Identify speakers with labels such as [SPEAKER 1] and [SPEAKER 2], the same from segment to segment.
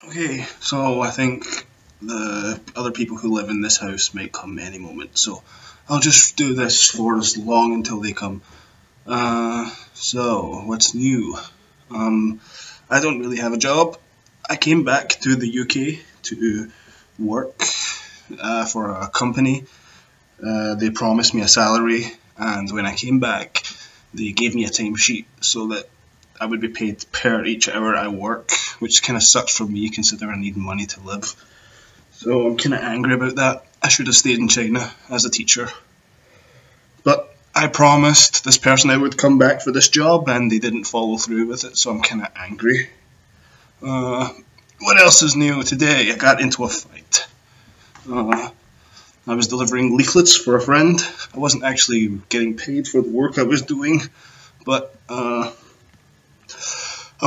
[SPEAKER 1] Okay, so I think the other people who live in this house may come any moment, so I'll just do this for as long until they come. So what's new? I don't really have a job. I came back to the UK to work for a company. They promised me a salary, and when I came back, they gave me a timesheet so that I would be paid per each hour I work, which kind of sucks for me considering I need money to live. So I'm kind of angry about that. I should have stayed in China as a teacher. But I promised this person I would come back for this job, and they didn't follow through with it, so I'm kind of angry. What else is new today? I got into a fight. I was delivering leaflets for a friend. I wasn't actually getting paid for the work I was doing, but I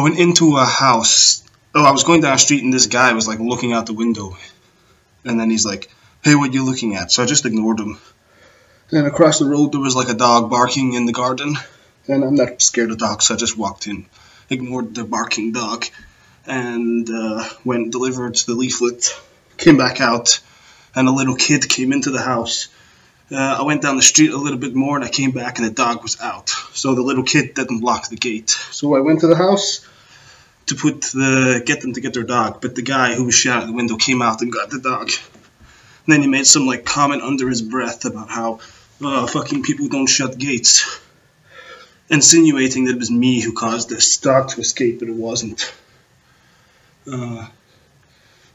[SPEAKER 1] went into a house. I was going down the street and this guy was like looking out the window, and then he's like, "Hey, what are you looking at?" So I just ignored him. And across the road there was like a dog barking in the garden, and I'm not scared of dogs, so I just walked in, ignored the barking dog, and went and delivered the leaflet, came back out, and a little kid came into the house. I went down the street a little bit more and I came back and the dog was out. So the little kid didn't lock the gate. So I went to the house to get them to get their dog, but the guy who was shouting at the window came out and got the dog. And then he made some like comment under his breath about how fucking people don't shut gates, insinuating that it was me who caused this dog to escape, but it wasn't.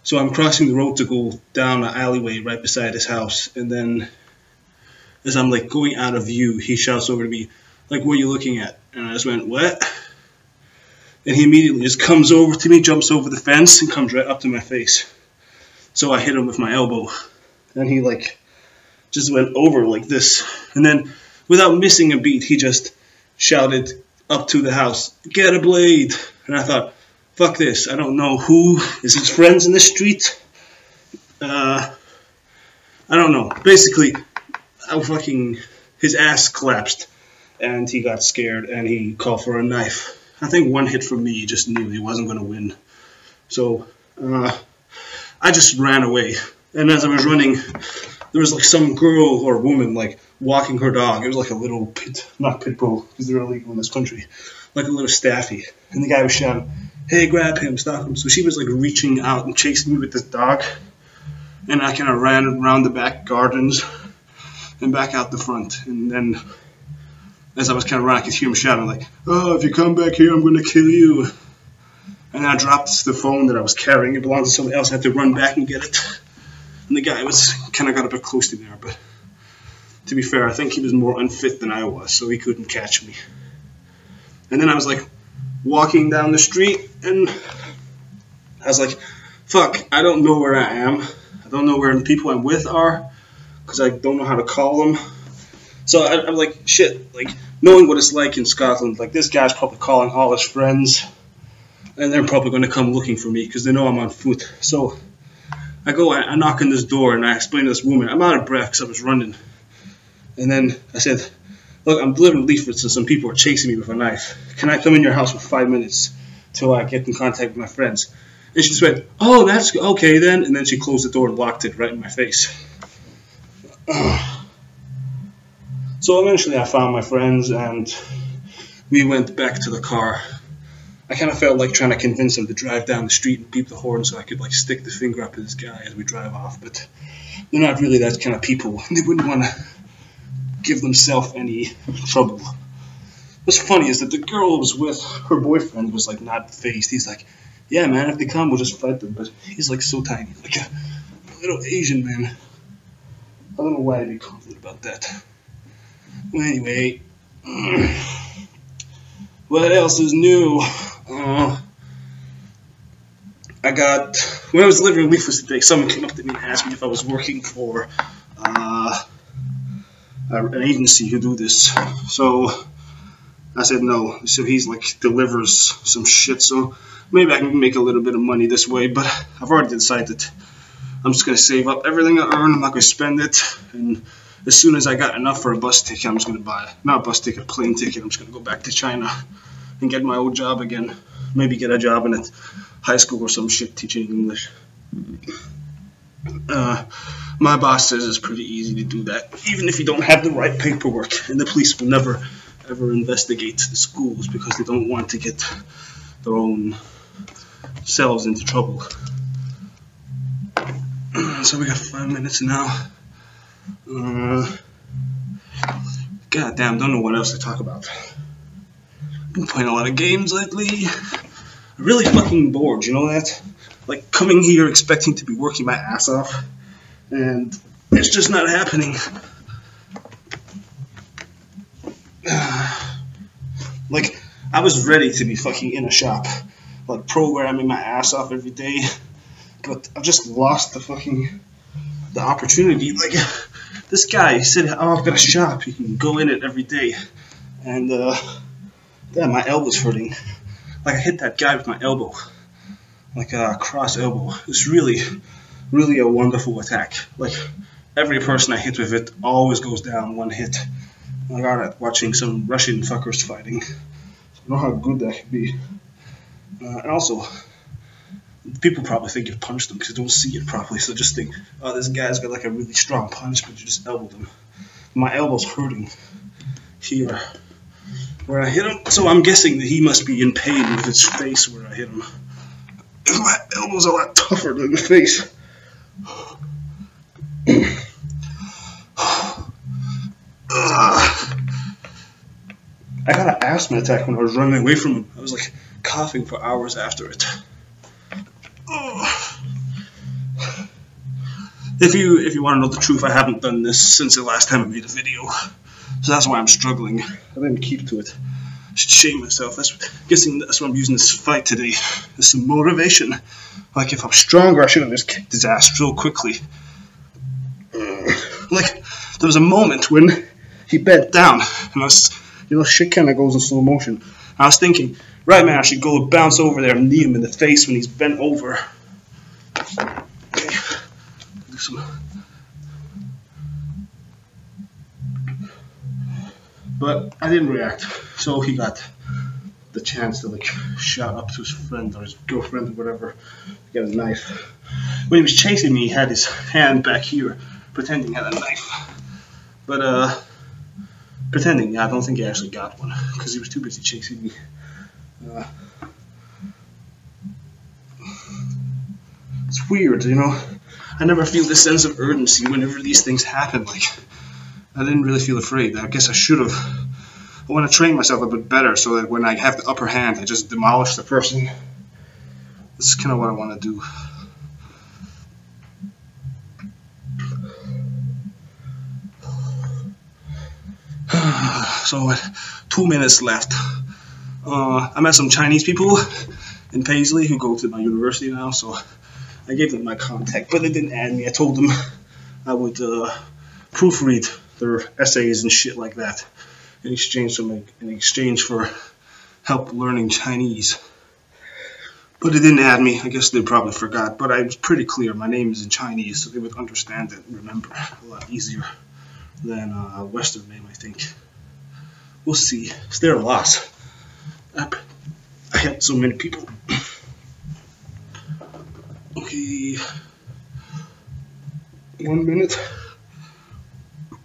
[SPEAKER 1] So I'm crossing the road to go down an alleyway right beside his house, and then as I'm like going out of view, he shouts over to me, like, "What are you looking at?" And I just went, "What?" And he immediately just comes over to me, jumps over the fence, and comes right up to my face. So I hit him with my elbow, and he like just went over like this, and then without missing a beat, he just shouted up to the house, "Get a blade!" And I thought, fuck this, I don't know who is his friends in the street. I don't know. Basically, his ass collapsed, and he got scared, and he called for a knife. I think one hit from me, he just knew he wasn't going to win. So, I just ran away. And as I was running, there was like some girl or woman like walking her dog. It was like a little not pit bull, because they're illegal in this country, like a little staffy. And the guy was shouting, "Hey, grab him, stop him." So she was like reaching out and chasing me with this dog. And I kind of ran around the back gardens and back out the front. And then as I was kind of running, I could hear him shouting like, "Oh, if you come back here, I'm going to kill you." And I dropped the phone that I was carrying. It belonged to somebody else. I had to run back and get it. And the guy was kind of got a bit close to me there. But to be fair, I think he was more unfit than I was, so he couldn't catch me. And then I was like walking down the street, and I was like, fuck, I don't know where I am. I don't know where the people I'm with are, because I don't know how to call them. So I'm like, shit, like, knowing what it's like in Scotland, like, this guy's probably calling all his friends, and they're probably going to come looking for me, because they know I'm on foot. So I knock on this door, and I explain to this woman, I'm out of breath because I was running. And then I said, "Look, I'm delivering leaflets and some people are chasing me with a knife. Can I come in your house for 5 minutes till I get in contact with my friends?" And she just went, "Oh, that's okay then." And then she closed the door and locked it right in my face. So eventually I found my friends and we went back to the car. I kind of felt like trying to convince them to drive down the street and beep the horn so I could like stick the finger up at this guy as we drive off. But they're not really that kind of people. They wouldn't want to give themselves any trouble. What's funny is that the girl I was with, her boyfriend was like not phased. He's like, "Yeah, man, if they come, we'll just fight them." But he's like so tiny, like a little Asian man. I don't know why I'd be confident about that. Well, anyway, what else is new? When I was delivering leaflets today, someone came up to me and asked me if I was working for an agency who do this. So I said no. So he's like delivers some shit. So maybe I can make a little bit of money this way. But I've already decided I'm just gonna save up everything I earn. I'm not gonna spend it. And as soon as I got enough for a bus ticket, I'm just gonna buy not a bus ticket, a plane ticket. I'm just gonna go back to China and get my old job again. Maybe get a job in it. high school or some shit teaching English. My boss says it's pretty easy to do that, even if you don't have the right paperwork. And the police will never, ever investigate the schools because they don't want to get their own selves into trouble. So we got 5 minutes now. God damn, don't know what else to talk about. Been playing a lot of games lately. Really fucking bored, you know that? Like coming here expecting to be working my ass off, and it's just not happening. Like I was ready to be fucking in a shop, like programming my ass off every day, but I've just lost the opportunity. Like this guy said, "Oh, I've got a shop. You can go in it every day," and damn, my elbow's hurting. Like I hit that guy with my elbow, like a cross elbow. It's really, really a wonderful attack. Like every person I hit with it always goes down one hit. I got it watching some Russian fuckers fighting. So I know how good that could be. And also, people probably think you punched them because they don't see it properly. So just think, oh, this guy's got like a really strong punch, but you just elbowed him. My elbow's hurting here where I hit him. So I'm guessing that he must be in pain with his face where I hit him. My elbow's a lot tougher than the face. I got an asthma attack when I was running away from him. I was like coughing for hours after it. If you want to know the truth, I haven't done this since the last time I made a video. So that's why I'm struggling. I didn't keep to it. I should shame myself. Guessing that's why I'm using this fight today. As some motivation. Like if I'm stronger, I should have just kicked his ass real quickly. Like there was a moment when he bent down, and I was, shit kind of goes in slow motion. I was thinking, right man, I should go bounce over there and knee him in the face when he's bent over. Okay. Do some. But I didn't react, so he got the chance to like shout up to his friend or his girlfriend or whatever, get a knife. When he was chasing me, he had his hand back here, pretending he had a knife. But pretending, yeah, I don't think he actually got one because he was too busy chasing me. It's weird, I never feel this sense of urgency whenever these things happen. Like, I didn't really feel afraid. I guess I should have. I want to train myself a bit better so that when I have the upper hand, I just demolish the person. This is kind of what I want to do. So, 2 minutes left. I met some Chinese people in Paisley who go to my university now, so I gave them my contact, but they didn't add me. I told them I would proofread their essays and shit like that in exchange for help learning Chinese. But they didn't add me. I guess they probably forgot, but I was pretty clear. My name is in Chinese, so they would understand it and remember a lot easier than a Western name, I think. We'll see. It's their loss. I had so many people. Okay. 1 minute.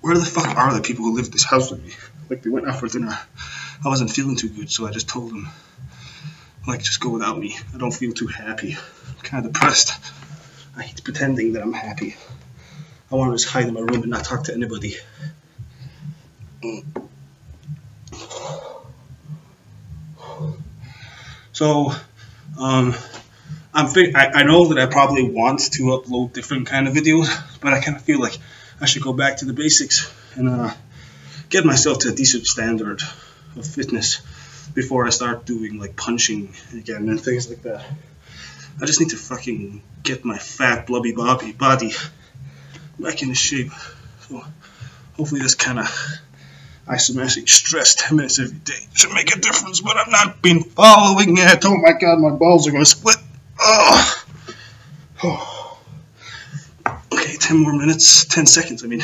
[SPEAKER 1] Where the fuck are the people who live at this house with me? Like, they went out for dinner. I wasn't feeling too good, so I just told them, like, just go without me. I don't feel too happy. I'm kind of depressed. I hate pretending that I'm happy. I want to just hide in my room and not talk to anybody. So, I know that I probably want to upload different kind of videos, but I kind of feel like I should go back to the basics and get myself to a decent standard of fitness before I start doing like punching again and things like that. I just need to fucking get my fat blubby body back into shape. So hopefully this kind of isometric stress 10 minutes every day should make a difference, but I've not been following it. Oh my god, my balls are gonna split. Oh. Okay, 10 more minutes, 10 seconds, I mean.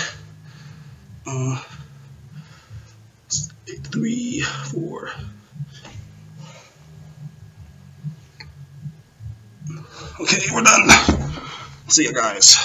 [SPEAKER 1] 3, 4. Okay, we're done. See you guys.